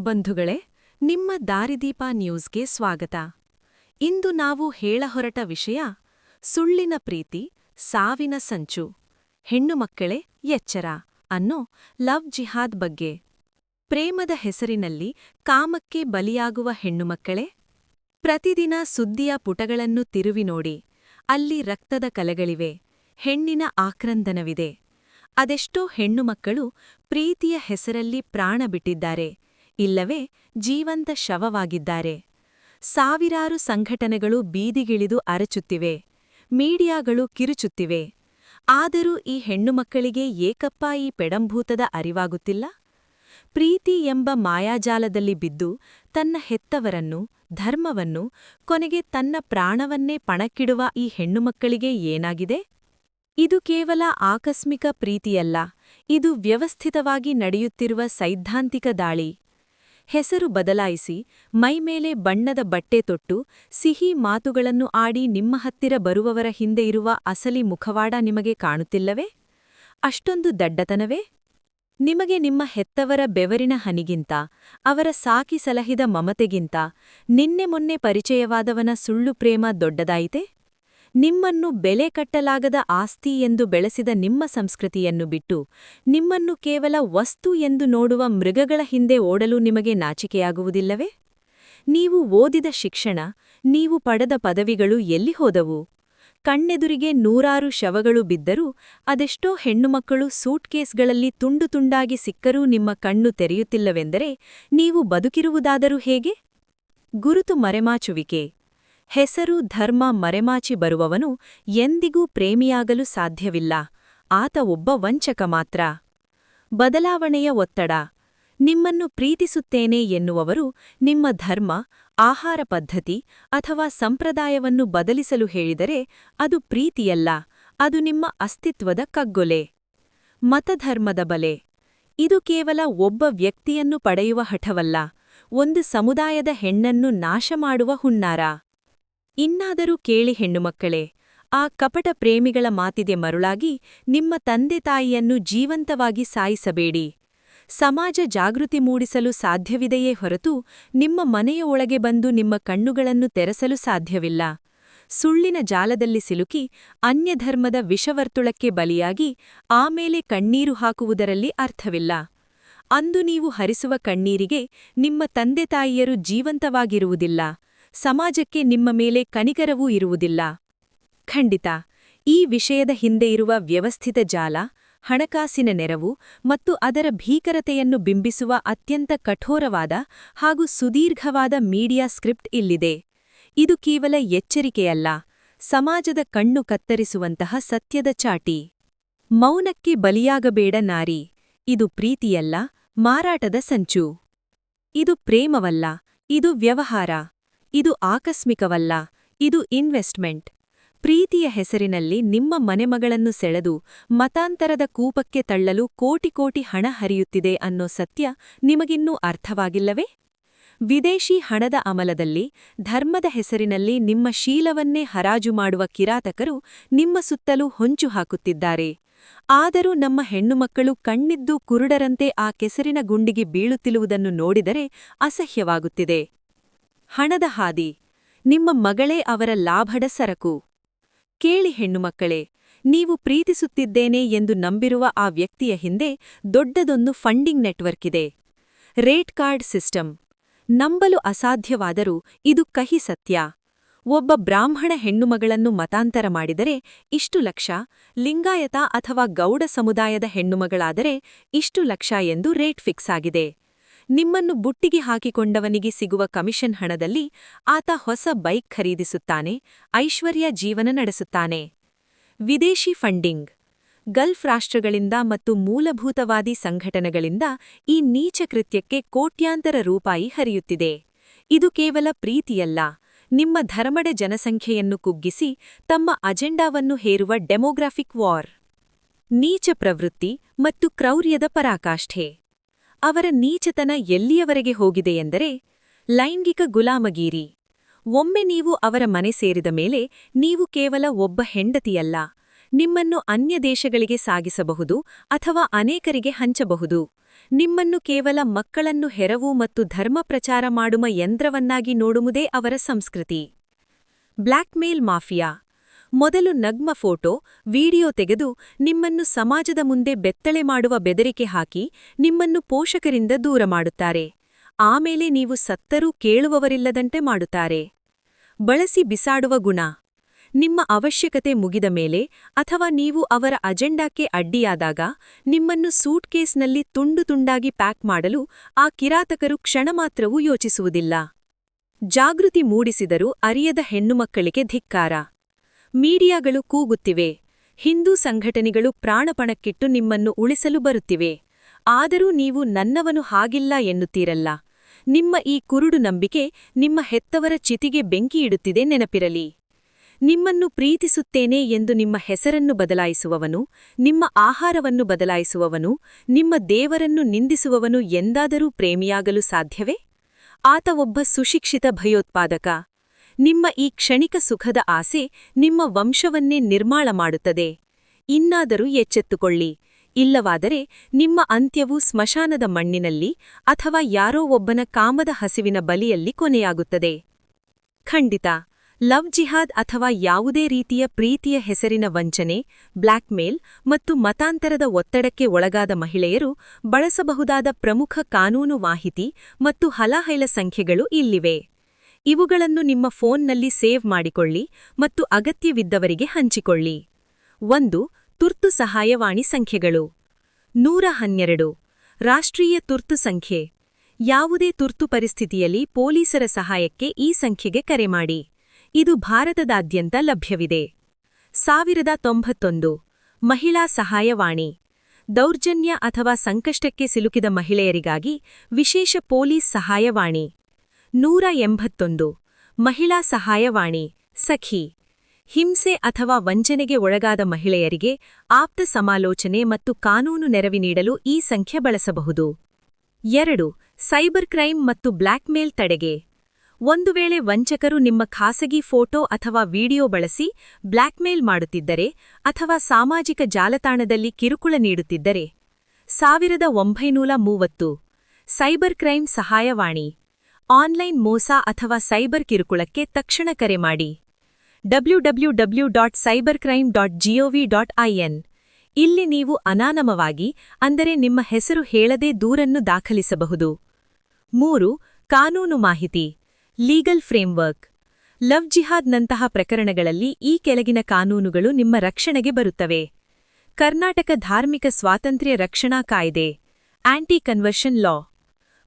ಬಂಧುಗಳೇ, ನಿಮ್ಮ ದಾರಿದೀಪ ನ್ಯೂಸ್ಗೆ ಸ್ವಾಗತ. ಇಂದು ನಾವು ಹೇಳಹೊರಟ ವಿಷಯ ಸುಳ್ಳಿನ ಪ್ರೀತಿ, ಸಾವಿನ ಸಂಚು, ಹೆಣ್ಣುಮಕ್ಕಳೇ ಎಚ್ಚರ ಅನ್ನೋ ಲವ್ ಜಿಹಾದ್ ಬಗ್ಗೆ. ಪ್ರೇಮದ ಹೆಸರಿನಲ್ಲಿ ಕಾಮಕ್ಕೆ ಬಲಿಯಾಗುವ ಹೆಣ್ಣುಮಕ್ಕಳೇ, ಪ್ರತಿದಿನ ಸುದ್ದಿಯ ಪುಟಗಳನ್ನು ತಿರುವಿ ನೋಡಿ. ಅಲ್ಲಿ ರಕ್ತದ ಕಲೆಗಳಿವೆ, ಹೆಣ್ಣಿನ ಆಕ್ರಂದನವಿದೆ. ಅದೆಷ್ಟೋ ಹೆಣ್ಣುಮಕ್ಕಳು ಪ್ರೀತಿಯ ಹೆಸರಲ್ಲಿ ಪ್ರಾಣ ಬಿಟ್ಟಿದ್ದಾರೆ, ಇಲ್ಲವೇ ಜೀವಂತ ಶವವಾಗಿದ್ದಾರೆ. ಸಾವಿರಾರು ಸಂಘಟನೆಗಳು ಬೀದಿಗಿಳಿದು ಅರಚುತ್ತಿವೆ, ಮೀಡಿಯಾಗಳು ಕಿರುಚುತ್ತಿವೆ. ಆದರೂ ಈ ಹೆಣ್ಣುಮಕ್ಕಳಿಗೆ ಏಕಪ್ಪ ಈ ಪೆಡಂಭೂತದ ಅರಿವಾಗುತ್ತಿಲ್ಲ? ಪ್ರೀತಿ ಎಂಬ ಮಾಯಾಜಾಲದಲ್ಲಿ ಬಿದ್ದು ತನ್ನ ಹೆತ್ತವರನ್ನು, ಧರ್ಮವನ್ನು, ಕೊನೆಗೆ ತನ್ನ ಪ್ರಾಣವನ್ನೇ ಪಣಕ್ಕಿಡುವ ಈ ಹೆಣ್ಣುಮಕ್ಕಳಿಗೆ ಏನಾಗಿದೆ? ಇದು ಕೇವಲ ಆಕಸ್ಮಿಕ ಪ್ರೀತಿಯಲ್ಲ, ಇದು ವ್ಯವಸ್ಥಿತವಾಗಿ ನಡೆಯುತ್ತಿರುವ ಸೈದ್ಧಾಂತಿಕ ದಾಳಿ. ಹೆಸರು ಬದಲಾಯಿಸಿ, ಮೈಮೇಲೆ ಬಣ್ಣದ ಬಟ್ಟೆ ತೊಟ್ಟು, ಸಿಹಿ ಮಾತುಗಳನ್ನು ಆಡಿ ನಿಮ್ಮ ಹತ್ತಿರ ಬರುವವರ ಹಿಂದೆ ಇರುವ ಅಸಲಿ ಮುಖವಾಡ ನಿಮಗೆ ಕಾಣುತ್ತಿಲ್ಲವೇ? ಅಷ್ಟೊಂದು ದಡ್ಡತನವೇ? ನಿಮಗೆ ನಿಮ್ಮ ಹೆತ್ತವರ ಬೆವರಿನ ಹನಿಗಿಂತ, ಅವರ ಸಾಕಿ ಸಲಹಿದ ಮಮತೆಗಿಂತ, ನಿನ್ನೆ ಮೊನ್ನೆ ಪರಿಚಯವಾದವನ ಸುಳ್ಳು ಪ್ರೇಮ ದೊಡ್ಡದಾಯಿತೆ? ನಿಮ್ಮನ್ನು ಬೆಲೆ ಕಟ್ಟಲಾಗದ ಆಸ್ತಿ ಎಂದು ಬೆಳೆಸಿದ ನಿಮ್ಮ ಸಂಸ್ಕೃತಿಯನ್ನು ಬಿಟ್ಟು, ನಿಮ್ಮನ್ನು ಕೇವಲ ವಸ್ತು ಎಂದು ನೋಡುವ ಮೃಗಗಳ ಹಿಂದೆ ಓಡಲು ನಿಮಗೆ ನಾಚಿಕೆಯಾಗುವುದಿಲ್ಲವೇ? ನೀವು ಓದಿದ ಶಿಕ್ಷಣ, ನೀವು ಪಡೆದ ಪದವಿಗಳು ಎಲ್ಲಿ ಹೋದವು? ಕಣ್ಣೆದುರಿಗೆ ನೂರಾರು ಶವಗಳು ಬಿದ್ದರೂ, ಅದೆಷ್ಟೋ ಹೆಣ್ಣುಮಕ್ಕಳು ಸೂಟ್ಕೇಸ್ಗಳಲ್ಲಿ ತುಂಡು ತುಂಡಾಗಿ ಸಿಕ್ಕರೂ ನಿಮ್ಮ ಕಣ್ಣು ತೆರೆಯುತ್ತಿಲ್ಲವೆಂದರೆ ನೀವು ಬದುಕಿರುವುದಾದರೂ ಹೇಗೆ? ಗುರುತು ಮರೆಮಾಚುವಿಕೆ. ಹೆಸರು, ಧರ್ಮ ಮರೆಮಾಚಿ ಬರುವವನು ಎಂದಿಗೂ ಪ್ರೇಮಿಯಾಗಲು ಸಾಧ್ಯವಿಲ್ಲ. ಆತ ಒಬ್ಬ ವಂಚಕ ಮಾತ್ರ. ಬದಲಾವಣೆಯ ಒತ್ತಡ. ನಿಮ್ಮನ್ನು ಪ್ರೀತಿಸುತ್ತೇನೆ ಎನ್ನುವವರು ನಿಮ್ಮ ಧರ್ಮ, ಆಹಾರ ಪದ್ಧತಿ ಅಥವಾ ಸಂಪ್ರದಾಯವನ್ನು ಬದಲಿಸಲು ಹೇಳಿದರೆ ಅದು ಪ್ರೀತಿಯಲ್ಲ, ಅದು ನಿಮ್ಮ ಅಸ್ತಿತ್ವದ ಕಗ್ಗೊಲೆ. ಮತಧರ್ಮದ ಬಲೆ. ಇದು ಕೇವಲ ಒಬ್ಬ ವ್ಯಕ್ತಿಯನ್ನು ಪಡೆಯುವ ಹಠವಲ್ಲ, ಒಂದು ಸಮುದಾಯದ ಹೆಣ್ಣನ್ನು ನಾಶ ಮಾಡುವ ಹುನ್ನಾರ. ಇನ್ನಾದರೂ ಕೇಳಿ ಹೆಣ್ಣುಮಕ್ಕಳೇ, ಆ ಕಪಟ ಪ್ರೇಮಿಗಳ ಮಾತಿಗೆ ಮರುಳಾಗಿ ನಿಮ್ಮ ತಂದೆ ತಾಯಿಯನ್ನು ಜೀವಂತವಾಗಿ ಸಾಯಿಸಬೇಡಿ. ಸಮಾಜ ಜಾಗೃತಿ ಮೂಡಿಸಲು ಸಾಧ್ಯವಿದೆಯೇ ಹೊರತು ನಿಮ್ಮ ಮನೆಯ ಒಳಗೆ ಬಂದು ನಿಮ್ಮ ಕಣ್ಣುಗಳನ್ನು ತೆರೆಸಲು ಸಾಧ್ಯವಿಲ್ಲ. ಸುಳ್ಳಿನ ಜಾಲದಲ್ಲಿ ಸಿಲುಕಿ ಅನ್ಯಧರ್ಮದ ವಿಷವರ್ತುಳಕ್ಕೆ ಬಲಿಯಾಗಿ ಆಮೇಲೆ ಕಣ್ಣೀರು ಹಾಕುವುದರಲ್ಲಿ ಅರ್ಥವಿಲ್ಲ. ಅಂದು ನೀವು ಹರಿಸುವ ಕಣ್ಣೀರಿಗೆ ನಿಮ್ಮ ತಂದೆ ತಾಯಿಯರು ಜೀವಂತವಾಗಿರುವುದಿಲ್ಲ, ಸಮಾಜಕ್ಕೆ ನಿಮ್ಮ ಮೇಲೆ ಕನಿಕರವೂ ಇರುವುದಿಲ್ಲ. ಖಂಡಿತ ಈ ವಿಷಯದ ಹಿಂದೆ ಇರುವ ವ್ಯವಸ್ಥಿತ ಜಾಲ, ಹಣಕಾಸಿನ ನೆರವು ಮತ್ತು ಅದರ ಭೀಕರತೆಯನ್ನು ಬಿಂಬಿಸುವ ಅತ್ಯಂತ ಕಠೋರವಾದ ಹಾಗೂ ಸುದೀರ್ಘವಾದ ಮೀಡಿಯಾ ಸ್ಕ್ರಿಪ್ಟ್ ಇಲ್ಲಿದೆ. ಇದು ಕೇವಲ ಎಚ್ಚರಿಕೆಯಲ್ಲ, ಸಮಾಜದ ಕಣ್ಣು ಕತ್ತರಿಸುವಂತಹ ಸತ್ಯದ ಚಾಟಿ. ಮೌನಕ್ಕೆ ಬಲಿಯಾಗಬೇಡ ನಾರಿ. ಇದು ಪ್ರೀತಿಯಲ್ಲ, ಮಾರಾಟದ ಸಂಚು. ಇದು ಪ್ರೇಮವಲ್ಲ, ಇದು ವ್ಯವಹಾರ. ಇದು ಆಕಸ್ಮಿಕವಲ್ಲ, ಇದು ಇನ್ವೆಸ್ಟ್ಮೆಂಟ್. ಪ್ರೀತಿಯ ಹೆಸರಿನಲ್ಲಿ ನಿಮ್ಮ ಮನೆಮಗಳನ್ನು ಸೆಳೆದು ಮತಾಂತರದ ಕೂಪಕ್ಕೆ ತಳ್ಳಲು ಕೋಟಿ ಕೋಟಿ ಹಣ ಹರಿಯುತ್ತಿದೆ ಅನ್ನೋ ಸತ್ಯ ನಿಮಗಿನ್ನೂ ಅರ್ಥವಾಗಿಲ್ಲವೇ? ವಿದೇಶಿ ಹಣದ ಅಮಲದಲ್ಲಿ, ಧರ್ಮದ ಹೆಸರಿನಲ್ಲಿ ನಿಮ್ಮ ಶೀಲವನ್ನೇ ಹರಾಜು ಮಾಡುವ ಕಿರಾತಕರು ನಿಮ್ಮ ಸುತ್ತಲೂ ಹೊಂಚು ಹಾಕುತ್ತಿದ್ದಾರೆ. ಆದರೂ ನಮ್ಮ ಹೆಣ್ಣುಮಕ್ಕಳು ಕಣ್ಣಿದ್ದೂ ಕುರುಡರಂತೆ ಆ ಕೆಸರಿನ ಗುಂಡಿಗೆ ಬೀಳುತ್ತಿರುವುದನ್ನು ನೋಡಿದರೆ ಅಸಹ್ಯವಾಗುತ್ತಿದೆ. ಹಣದ ಹಾದಿ. ನಿಮ್ಮ ಮಗಳೇ ಅವರ ಲಾಭದ ಸರಕು. ಕೇಳಿ ಹೆಣ್ಣುಮಕ್ಕಳೇ, ನೀವು ಪ್ರೀತಿಸುತ್ತಿದ್ದೇನೆ ಎಂದು ನಂಬಿರುವ ಆ ವ್ಯಕ್ತಿಯ ಹಿಂದೆ ದೊಡ್ಡದೊಂದು ಫಂಡಿಂಗ್ ನೆಟ್ವರ್ಕ್ ಇದೆ. Rate card system. ನಂಬಲು ಅಸಾಧ್ಯವಾದರೂ ಇದು ಕಹಿ ಸತ್ಯ. ಒಬ್ಬ ಬ್ರಾಹ್ಮಣ ಹೆಣ್ಣುಮಗಳನ್ನು ಮತಾಂತರ ಮಾಡಿದರೆ ಇಷ್ಟು ಲಕ್ಷ, ಲಿಂಗಾಯತ ಅಥವಾ ಗೌಡ ಸಮುದಾಯದ ಹೆಣ್ಣುಮಗಳಾದರೆ ಇಷ್ಟು ಲಕ್ಷ ಎಂದು ರೇಟ್ ಫಿಕ್ಸ್ ಆಗಿದೆ. ನಿಮ್ಮನ್ನು ಬುಟ್ಟಿಗೆ ಹಾಕಿಕೊಂಡವನಿಗೆ ಸಿಗುವ ಕಮಿಷನ್ ಹಣದಲ್ಲಿ ಆತ ಹೊಸ ಬೈಕ್ ಖರೀದಿಸುತ್ತಾನೆ, ಐಶ್ವರ್ಯ ಜೀವನ ನಡೆಸುತ್ತಾನೆ. ವಿದೇಶಿ ಫಂಡಿಂಗ್. ಗಲ್ಫ್ ರಾಷ್ಟ್ರಗಳಿಂದ ಮತ್ತು ಮೂಲಭೂತವಾದಿ ಸಂಘಟನೆಗಳಿಂದ ಈ ನೀಚ ಕೃತ್ಯಕ್ಕೆ ಕೋಟ್ಯಾಂತರ ರೂಪಾಯಿ ಹರಿಯುತ್ತಿದೆ. ಇದು ಕೇವಲ ಪ್ರೀತಿಯಲ್ಲ, ನಿಮ್ಮ ಧರ್ಮದ ಜನಸಂಖ್ಯೆಯನ್ನು ಕುಗ್ಗಿಸಿ ತಮ್ಮ ಅಜೆಂಡಾವನ್ನು ಹೇರುವ ಡೆಮೋಗ್ರಾಫಿಕ್ ವಾರ್. ನೀಚ ಪ್ರವೃತ್ತಿ ಮತ್ತು ಕ್ರೌರ್ಯದ ಪರಾಕಾಷ್ಠೆ. ಅವರ ನೀಚತನ ಎಲ್ಲಿಯವರೆಗೆ ಹೋಗಿದೆಯೆಂದರೆ ಲೈಂಗಿಕ ಗುಲಾಮಗೀರಿ. ಒಮ್ಮೆ ನೀವು ಅವರ ಮನೆ ಸೇರಿದ ಮೇಲೆ ನೀವು ಕೇವಲ ಒಬ್ಬ ಹೆಂಡತಿಯಲ್ಲ, ನಿಮ್ಮನ್ನು ಅನ್ಯ ದೇಶಗಳಿಗೆ ಸಾಗಿಸಬಹುದು ಅಥವಾ ಅನೇಕರಿಗೆ ಹಂಚಬಹುದು. ನಿಮ್ಮನ್ನು ಕೇವಲ ಮಕ್ಕಳನ್ನು ಹೆರವು ಮತ್ತು ಧರ್ಮ ಪ್ರಚಾರ ಮಾಡುವ ಯಂತ್ರವನ್ನಾಗಿ ನೋಡುವುದೇ ಅವರ ಸಂಸ್ಕೃತಿ. ಬ್ಲ್ಯಾಕ್ಮೇಲ್ ಮಾಫಿಯಾ ಮೊದಲು ನಗ್ಮ ಫೋಟೋ, ವಿಡಿಯೋ ತೆಗೆದು ನಿಮ್ಮನ್ನು ಸಮಾಜದ ಮುಂದೆ ಬೆತ್ತಲೆ ಮಾಡುವ ಬೆದರಿಕೆ ಹಾಕಿ ನಿಮ್ಮನ್ನು ಪೋಷಕರಿಂದ ದೂರ ಮಾಡುತ್ತಾರೆ. ಆಮೇಲೆ ನೀವು ಸತ್ತರೂ ಕೇಳುವವರಿಲ್ಲದಂತೆ ಮಾಡುತ್ತಾರೆ. ಬಳಸಿ ಬಿಸಾಡುವ ಗುಣ ನಿಮ್ಮ ಅವಶ್ಯಕತೆ ಮುಗಿದ ಮೇಲೆ ಅಥವಾ ನೀವು ಅವರ ಅಜೆಂಡಾಕ್ಕೆ ಅಡ್ಡಿಯಾದಾಗ ನಿಮ್ಮನ್ನು ಸೂಟ್ಕೇಸ್ನಲ್ಲಿ ತುಂಡು ತುಂಡಾಗಿ ಪ್ಯಾಕ್ ಮಾಡಲು ಆ ಕಿರಾತಕರು ಕ್ಷಣಮಾತ್ರವೂ ಯೋಚಿಸುವುದಿಲ್ಲ. ಜಾಗೃತಿ ಮೂಡಿಸಿದರೂ ಅರಿಯದ ಹೆಣ್ಣುಮಕ್ಕಳಿಗೆ ಧಿಕ್ಕಾರ. ಮೀಡಿಯಾಗಳು ಕೂಗುತ್ತಿವೆ. ಹಿಂದೂ ಸಂಘಟನೆಗಳು ಪ್ರಾಣಪಣಕ್ಕಿಟ್ಟು ನಿಮ್ಮನ್ನು ಉಳಿಸಲು ಬರುತ್ತಿವೆ. ಆದರೂ ನೀವು ನನ್ನವನು ಹಾಗಿಲ್ಲ ಎನ್ನುತ್ತೀರಲ್ಲ. ನಿಮ್ಮ ಈ ಕುರುಡು ನಂಬಿಕೆ ನಿಮ್ಮ ಹೆತ್ತವರ ಚಿತಿಗೆ ಬೆಂಕಿಯಿಡುತ್ತಿದೆ. ನೆನಪಿರಲಿ, ನಿಮ್ಮನ್ನು ಪ್ರೀತಿಸುತ್ತೇನೆ ಎಂದು ನಿಮ್ಮ ಹೆಸರನ್ನು ಬದಲಾಯಿಸುವವನು, ನಿಮ್ಮ ಆಹಾರವನ್ನು ಬದಲಾಯಿಸುವವನು, ನಿಮ್ಮ ದೇವರನ್ನು ನಿಂದಿಸುವವನು ಎಂದಾದರೂ ಪ್ರೇಮಿಯಾಗಲು ಸಾಧ್ಯವೇ? ಆತ ಒಬ್ಬ ಸುಶಿಕ್ಷಿತ ಭಯೋತ್ಪಾದಕ. ನಿಮ್ಮ ಈ ಕ್ಷಣಿಕ ಸುಖದ ಆಸೆ ನಿಮ್ಮ ವಂಶವನ್ನೇ ನಿರ್ಮಾಣ ಮಾಡುತ್ತದೆ. ಇನ್ನಾದರೂ ಎಚ್ಚೆತ್ತುಕೊಳ್ಳಿ. ಇಲ್ಲವಾದರೆ ನಿಮ್ಮ ಅಂತ್ಯವು ಸ್ಮಶಾನದ ಮಣ್ಣಿನಲ್ಲಿ ಅಥವಾ ಯಾರೋ ಒಬ್ಬನ ಕಾಮದ ಹಸಿವಿನ ಬಲಿಯಲ್ಲಿ ಕೊನೆಯಾಗುತ್ತದೆ. ಖಂಡಿತ ಲವ್ ಜಿಹಾದ್ ಅಥವಾ ಯಾವುದೇ ರೀತಿಯ ಪ್ರೀತಿಯ ಹೆಸರಿನ ವಂಚನೆ, ಬ್ಲ್ಯಾಕ್ಮೇಲ್ ಮತ್ತು ಮತಾಂತರದ ಒತ್ತಡಕ್ಕೆ ಒಳಗಾದ ಮಹಿಳೆಯರು ಬಳಸಬಹುದಾದ ಪ್ರಮುಖ ಕಾನೂನು ಮಾಹಿತಿ ಮತ್ತು ಹಲಾಹೈಲ ಸಂಖ್ಯೆಗಳು ಇಲ್ಲಿವೆ. ಇವುಗಳನ್ನು ನಿಮ್ಮ ಫೋನ್ನಲ್ಲಿ ಸೇವ್ ಮಾಡಿಕೊಳ್ಳಿ ಮತ್ತು ಅಗತ್ಯವಿದ್ದವರಿಗೆ ಹಂಚಿಕೊಳ್ಳಿ. 1. ತುರ್ತು ಸಹಾಯವಾಣಿ ಸಂಖ್ಯೆಗಳು. 112 ರಾಷ್ಟ್ರೀಯ ತುರ್ತು ಸಂಖ್ಯೆ. ಯಾವುದೇ ತುರ್ತು ಪರಿಸ್ಥಿತಿಯಲ್ಲಿ ಪೊಲೀಸರ ಸಹಾಯಕ್ಕೆ ಈ ಸಂಖ್ಯೆಗೆ ಕರೆ ಮಾಡಿ. ಇದು ಭಾರತದಾದ್ಯಂತ ಲಭ್ಯವಿದೆ. 1091 ಮಹಿಳಾ ಸಹಾಯವಾಣಿ. ದೌರ್ಜನ್ಯ ಅಥವಾ ಸಂಕಷ್ಟಕ್ಕೆ ಸಿಲುಕಿದ ಮಹಿಳೆಯರಿಗಾಗಿ ವಿಶೇಷ ಪೊಲೀಸ್ ಸಹಾಯವಾಣಿ. 181 ಮಹಿಳಾ ಸಹಾಯವಾಣಿ ಸಖಿ. ಹಿಂಸೆ ಅಥವಾ ವಂಚನೆಗೆ ಒಳಗಾದ ಮಹಿಳೆಯರಿಗೆ ಆಪ್ತ ಸಮಾಲೋಚನೆ ಮತ್ತು ಕಾನೂನು ನೆರವು ನೀಡಲು ಈ ಸಂಖ್ಯೆ ಬಳಸಬಹುದು. 2. ಸೈಬರ್ ಕ್ರೈಮ್ ಮತ್ತು ಬ್ಲ್ಯಾಕ್ಮೇಲ್ ತಡೆಗೆ. ಒಂದು ವೇಳೆ ವಂಚಕರು ನಿಮ್ಮ ಖಾಸಗಿ ಫೋಟೋ ಅಥವಾ ವಿಡಿಯೋ ಬಳಸಿ ಬ್ಲ್ಯಾಕ್ಮೇಲ್ ಮಾಡುತ್ತಿದ್ದರೆ ಅಥವಾ ಸಾಮಾಜಿಕ ಜಾಲತಾಣದಲ್ಲಿ ಕಿರುಕುಳ ನೀಡುತ್ತಿದ್ದರೆ 1930 ಸೈಬರ್ ಕ್ರೈಮ್ ಸಹಾಯವಾಣಿ. ಆನ್ಲೈನ್ ಮೋಸ ಅಥವಾ ಸೈಬರ್ ಕಿರುಕುಳಕ್ಕೆ ತಕ್ಷಣ ಕರೆ ಮಾಡಿ. www.cybercrime.gov.in ಇಲ್ಲಿ ನೀವು ಅನಾನಮವಾಗಿ, ಅಂದರೆ ನಿಮ್ಮ ಹೆಸರು ಹೇಳದೆ ದೂರನ್ನು ದಾಖಲಿಸಬಹುದು. 3. ಕಾನೂನು ಮಾಹಿತಿ. Legal framework. ಲವ್ ಜಿಹಾದ್ನಂತಹ ಪ್ರಕರಣಗಳಲ್ಲಿ ಈ ಕೆಳಗಿನ ಕಾನೂನುಗಳು ನಿಮ್ಮ ರಕ್ಷಣೆಗೆ ಬರುತ್ತವೆ. ಕರ್ನಾಟಕ ಧಾರ್ಮಿಕ ಸ್ವಾತಂತ್ರ್ಯ ರಕ್ಷಣಾ ಕಾಯ್ದೆ, ಆಂಟಿ ಕನ್ವರ್ಷನ್ ಲಾ.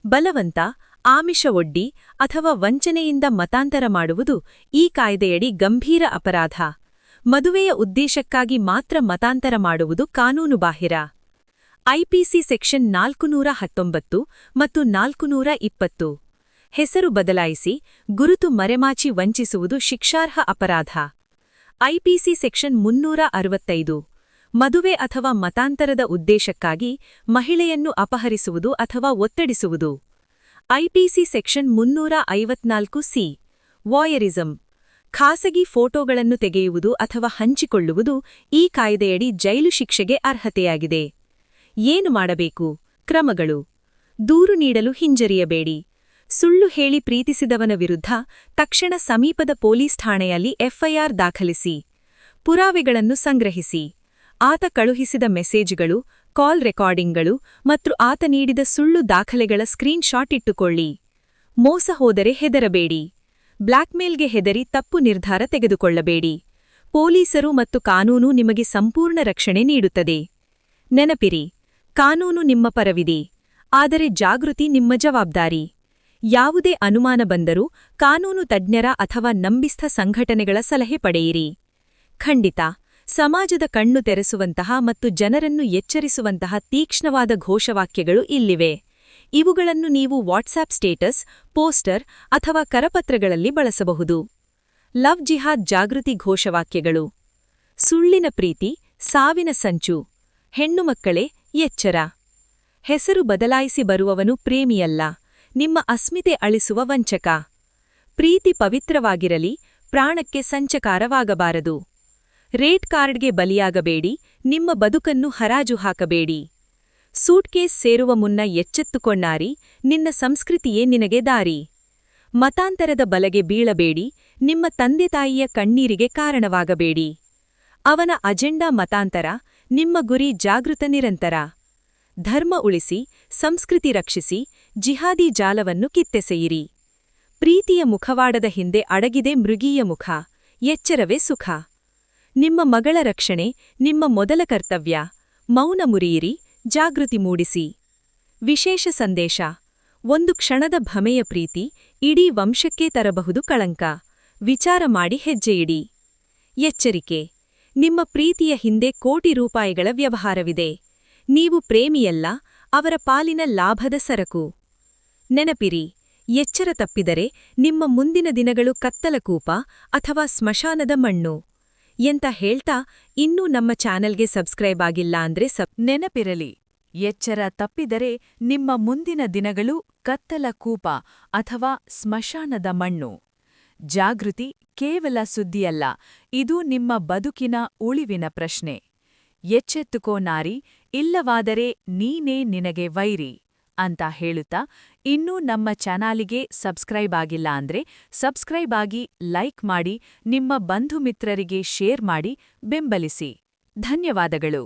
ಬಲವಂತ, ಆಮಿಷ ಒಡ್ಡಿ ಅಥವಾ ವಂಚನೆಯಿಂದ ಮತಾಂತರ ಮಾಡುವುದು ಈ ಕಾಯ್ದೆಯಡಿ ಗಂಭೀರ ಅಪರಾಧ. ಮದುವೆಯ ಉದ್ದೇಶಕ್ಕಾಗಿ ಮಾತ್ರ ಮತಾಂತರ ಮಾಡುವುದು ಕಾನೂನುಬಾಹಿರ. ಐಪಿಸಿ ಸೆಕ್ಷನ್ 419 ಮತ್ತು 420. ಹೆಸರು ಬದಲಾಯಿಸಿ, ಗುರುತು ಮರೆಮಾಚಿ ವಂಚಿಸುವುದು ಶಿಕ್ಷಾರ್ಹ ಅಪರಾಧ. IPC section 365. ಮದುವೆ ಅಥವಾ ಮತಾಂತರದ ಉದ್ದೇಶಕ್ಕಾಗಿ ಮಹಿಳೆಯನ್ನು ಅಪಹರಿಸುವುದು ಅಥವಾ ಒತ್ತಡಿಸುವುದು. IPC section 354 ವಾಯರಿಸಂ. ಖಾಸಗಿ ಫೋಟೋಗಳನ್ನು ತೆಗೆಯುವುದು ಅಥವಾ ಹಂಚಿಕೊಳ್ಳುವುದು ಈ ಕಾಯ್ದೆಯಡಿ ಜೈಲು ಶಿಕ್ಷೆಗೆ ಅರ್ಹತೆಯಾಗಿದೆ. ಏನು ಮಾಡಬೇಕು? ಕ್ರಮಗಳು. ದೂರು ನೀಡಲು ಹಿಂಜರಿಯಬೇಡಿ. ಸುಳ್ಳು ಹೇಳಿ ಪ್ರೀತಿಸಿದವನ ವಿರುದ್ಧ ತಕ್ಷಣ ಸಮೀಪದ ಪೊಲೀಸ್ ಠಾಣೆಯಲ್ಲಿ ಎಫ್ಐಆರ್ ದಾಖಲಿಸಿ. ಪುರಾವೆಗಳನ್ನು ಸಂಗ್ರಹಿಸಿ. ಆತ ಕಳುಹಿಸಿದ ಮೆಸೇಜ್ಗಳು, ಕಾಲ್ ರೆಕಾರ್ಡಿಂಗ್ಗಳು ಮತ್ತು ಆತ ನೀಡಿದ ಸುಳ್ಳು ದಾಖಲೆಗಳ ಸ್ಕ್ರೀನ್ಶಾಟ್ ಇಟ್ಟುಕೊಳ್ಳಿ. ಮೋಸ ಹೋದರೆ ಹೆದರಬೇಡಿ. ಬ್ಲ್ಯಾಕ್ಮೇಲ್ಗೆ ಹೆದರಿ ತಪ್ಪು ನಿರ್ಧಾರ ತೆಗೆದುಕೊಳ್ಳಬೇಡಿ. ಪೊಲೀಸರು ಮತ್ತು ಕಾನೂನು ನಿಮಗೆ ಸಂಪೂರ್ಣ ರಕ್ಷಣೆ ನೀಡುತ್ತದೆ. ನೆನಪಿರಿ, ಕಾನೂನು ನಿಮ್ಮ ಪರವಿದೆ, ಆದರೆ ಜಾಗೃತಿ ನಿಮ್ಮ ಜವಾಬ್ದಾರಿ. ಯಾವುದೇ ಅನುಮಾನ ಬಂದರೂ ಕಾನೂನು ತಜ್ಞರ ಅಥವಾ ನಂಬಿಸ್ಥ ಸಂಘಟನೆಗಳ ಸಲಹೆ ಪಡೆಯಿರಿ. ಖಂಡಿತ ಸಮಾಜದ ಕಣ್ಣು ತೆರೆಸುವಂತಹ ಮತ್ತು ಜನರನ್ನು ಎಚ್ಚರಿಸುವಂತಹ ತೀಕ್ಷ್ಣವಾದ ಘೋಷವಾಕ್ಯಗಳು ಇಲ್ಲಿವೆ. ಇವುಗಳನ್ನು ನೀವು ವಾಟ್ಸ್ಆಪ್ ಸ್ಟೇಟಸ್, ಪೋಸ್ಟರ್ ಅಥವಾ ಕರಪತ್ರಗಳಲ್ಲಿ ಬಳಸಬಹುದು. ಲವ್ ಜಿಹಾದ್ ಜಾಗೃತಿ ಘೋಷವಾಕ್ಯಗಳು. ಸುಳ್ಳಿನ ಪ್ರೀತಿ, ಸಾವಿನ ಸಂಚು. ಹೆಣ್ಣುಮಕ್ಕಳೇ, ಎಚ್ಚರ. ಹೆಸರು ಬದಲಾಯಿಸಿ ಬರುವವನು ಪ್ರೇಮಿಯಲ್ಲ, ನಿಮ್ಮ ಅಸ್ಮಿತೆ ಅಳಿಸುವ ವಂಚಕ. ಪ್ರೀತಿ ಪವಿತ್ರವಾಗಿರಲಿ, ಪ್ರಾಣಕ್ಕೆ ಸಂಚಕಾರವಾಗಬಾರದು. ರೇಟ್ ಕಾರ್ಡ್ಗೆ ಬಲಿಯಾಗಬೇಡಿ, ನಿಮ್ಮ ಬದುಕನ್ನು ಹರಾಜು ಹಾಕಬೇಡಿ. ಸೂಟ್ಕೇಸ್ ಸೇರುವ ಮುನ್ನ ಎಚ್ಚೆತ್ತುಕೊಂಡಾರಿ, ನಿನ್ನ ಸಂಸ್ಕೃತಿಯೇ ನಿನಗೆ ದಾರಿ. ಮತಾಂತರದ ಬಲೆಗೆ ಬೀಳಬೇಡಿ, ನಿಮ್ಮ ತಂದೆತಾಯಿಯ ಕಣ್ಣೀರಿಗೆ ಕಾರಣವಾಗಬೇಡಿ. ಅವನ ಅಜೆಂಡಾ ಮತಾಂತರ, ನಿಮ್ಮ ಗುರಿ ಜಾಗೃತ ನಿರಂತರ. ಧರ್ಮ ಉಳಿಸಿ, ಸಂಸ್ಕೃತಿ ರಕ್ಷಿಸಿ, ಜಿಹಾದಿ ಜಾಲವನ್ನು ಕಿತ್ತೆಸೆಯಿರಿ. ಪ್ರೀತಿಯ ಮುಖವಾಡದ ಹಿಂದೆ ಅಡಗಿದೆ ಮೃಗೀಯ ಮುಖ, ಎಚ್ಚರವೇ ಸುಖ. ನಿಮ್ಮ ಮಗಳ ರಕ್ಷಣೆ ನಿಮ್ಮ ಮೊದಲ ಕರ್ತವ್ಯ, ಮೌನ ಮುರಿಯಿರಿ, ಜಾಗೃತಿ ಮೂಡಿಸಿ. ವಿಶೇಷ ಸಂದೇಶ: ಒಂದು ಕ್ಷಣದ ಭಮೆಯ ಪ್ರೀತಿ ಇಡೀ ವಂಶಕ್ಕೇ ತರಬಹುದು ಕಳಂಕ. ವಿಚಾರ ಮಾಡಿ ಹೆಜ್ಜೆಯಿಡಿ. ಎಚ್ಚರಿಕೆ: ನಿಮ್ಮ ಪ್ರೀತಿಯ ಹಿಂದೆ ಕೋಟಿ ರೂಪಾಯಿಗಳ ವ್ಯವಹಾರವಿದೆ. ನೀವು ಪ್ರೇಮಿಯಲ್ಲ, ಅವರ ಪಾಲಿನ ಲಾಭದ ಸರಕು. ನೆನಪಿರಿ, ಎಚ್ಚರ ತಪ್ಪಿದರೆ ನಿಮ್ಮ ಮುಂದಿನ ದಿನಗಳು ಕತ್ತಲ ಕೂಪ ಅಥವಾ ಸ್ಮಶಾನದ ಮಣ್ಣು. ಎಂತ ಹೇಳ್ತಾ ಇನ್ನೂ ನಮ್ಮ ಚಾನೆಲ್ಗೆ ಸಬ್ಸ್ಕ್ರೈಬ್ ಆಗಿಲ್ಲ ಅಂದ್ರೆ ನೆನಪಿರಲಿ, ಎಚ್ಚರ ತಪ್ಪಿದರೆ ನಿಮ್ಮ ಮುಂದಿನ ದಿನಗಳು ಕತ್ತಲ ಕೂಪ ಅಥವಾ ಸ್ಮಶಾನದ ಮಣ್ಣು. ಜಾಗೃತಿ ಕೇವಲ ಸುದ್ದಿಯಲ್ಲ, ಇದು ನಿಮ್ಮ ಬದುಕಿನ ಉಳಿವಿನ ಪ್ರಶ್ನೆ. ಎಚ್ಚೆತ್ತುಕೋ ನಾರಿ, ಇಲ್ಲವಾದರೆ ನೀನೇ ನಿನಗೆ ವೈರಿ ಅಂತ ಹೇಳುತ್ತಾ, ಇನ್ನೂ ನಮ್ಮ ಚಾನಲಿಗೆ ಸಬ್ಸ್ಕ್ರೈಬ್ ಆಗಿಲ್ಲ ಅಂದ್ರೆ ಸಬ್ಸ್ಕ್ರೈಬ್ ಆಗಿ, ಲೈಕ್ ಮಾಡಿ, ನಿಮ್ಮ ಬಂಧು ಮಿತ್ರರಿಗೆ ಶೇರ್ ಮಾಡಿ ಬೆಂಬಲಿಸಿ. ಧನ್ಯವಾದಗಳು.